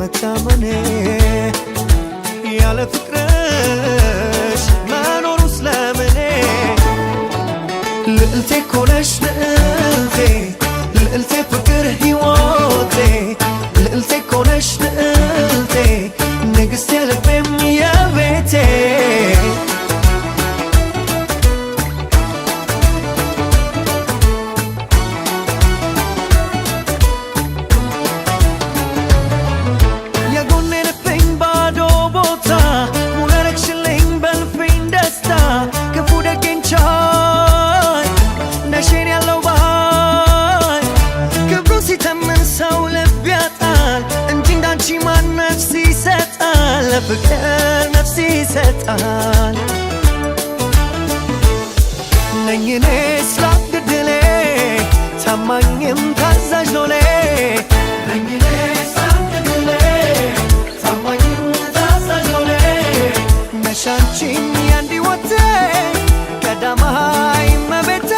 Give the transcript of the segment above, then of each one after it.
መታመኔ ያለ ፍቅርሽ መኖሩስ ለምኔ ልዕልቴ ኮነሽ ልዕልቴ ልዕልቴ ፍቅር ሕይወቴ ልዕልቴ ኮነሽ ልዕልቴ ንግሥቴ ልቤም የቤቴ የጎኔ ልብኝ ባዶ ቦታ ሙላረግሽልኝ በልፍኝ ደስታ ክፉ ደጌን ቻይ ነሽን ያለው ባይ ክብሩ ሲተምን ሰው ልብ ያጣል እንጂ እንዳንቺ ማን ነፍስ ይሰጣል ለፍቅር ነፍስ ይሰጣል ነኝ እኔስ ላግድሌ ታማኝም ታዛዥ ሎሌ ነኝ እኔስ ላግድሌ ታማኝም ታዛዥ ሎሌ ነሽ አንቺም ያንድ ሕይወቴ ቀዳማይ እመቤቴ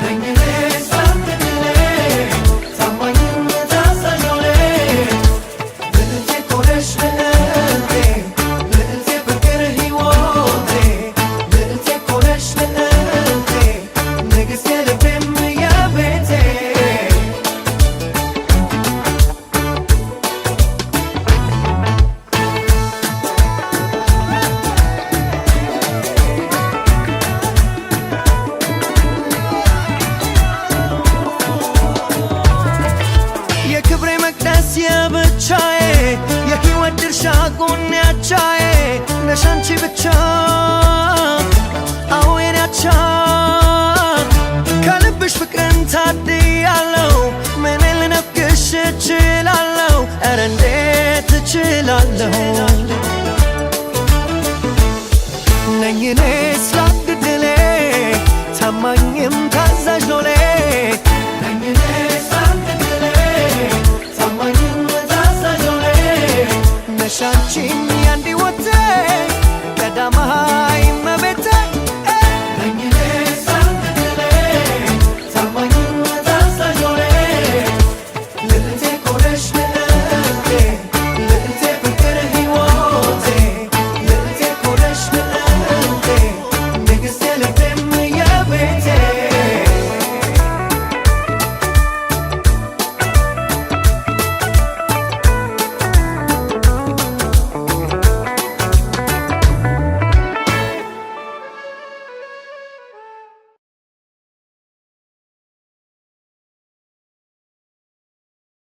ነኝ እኔስ ላግድሌ ታማኝም ታዛዥ ሎሌ ልዕልቴ ኮነሽ ልዕልቴ ልዕልቴ ፍቅር ሕይወቴ ልዕልቴ ኮነሽ ልዕልቴ ንግሥቴ ልቤም የቤቴ የክብሬ መቅደስ የብቻዬ የሕይወት ድርሻ ጎኔ አቻዬ ነሽ አንቺ ብቻ አዎ የኔ አቻ ከልብሽ ፍቅርን ታድያለሁ ምን ልነፍግሽ እችላለሁ ኧረ እንዴት እችላለሁ ነኝ እኔስ ላግድሌ ታማኝም